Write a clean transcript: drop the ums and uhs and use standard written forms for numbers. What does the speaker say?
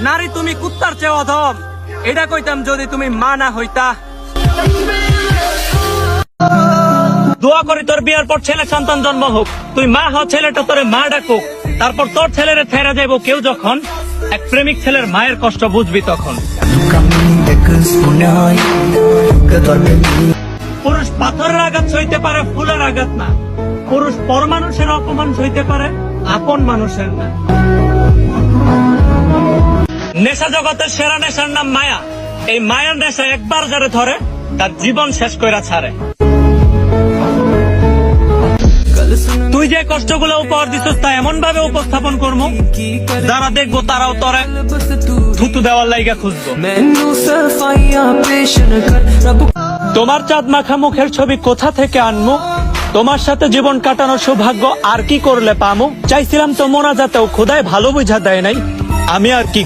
নারী তুমি কুত্তার চেয়ে অধম, এটা কইতাম যদি তুমি মা না হইতা। দোয়া করি তোর বিয়ার পর ছেলে সন্তান জন্ম হোক, তুই মা হ, ছেলেটা তোরে মা ডাকুক, তারপর তোর ছেলেরে ছেড়ে যাইব কেউ যখন, এক প্রেমিক ছেলের মায়ের কষ্ট বুঝবি তখন। পুরুষ পাথরের আঘাত সইতে পারে, ফুলের আঘাত না। পুরুষ পর মানুষের অপমান সইতে পারে, আপন মানুষের না। নেশা জগতের সেরা নেশার নাম মায়া। এই মায়ার নেশা একবার যারে ধরে তার জীবন শেষ কইরা ছাড়ে। তুই যে কষ্টগুলো উপহার দিছিস তা এমন ভাবে উপস্থাপন করবো যারা দেখবো তারাও তোরে থুতু দেওয়ার লাইগা খুঁজবো। তোমার চাঁদ মাখা মুখের ছবি কোথা থেকে আনমু, তোমার সাথে জীবন কাটানোর সৌভাগ্য আর কি করলে পামু। চাইছিলাম তো মোনাজাতেও খোদায় ভালো বুঝা দেয় নাই, আমি আর কি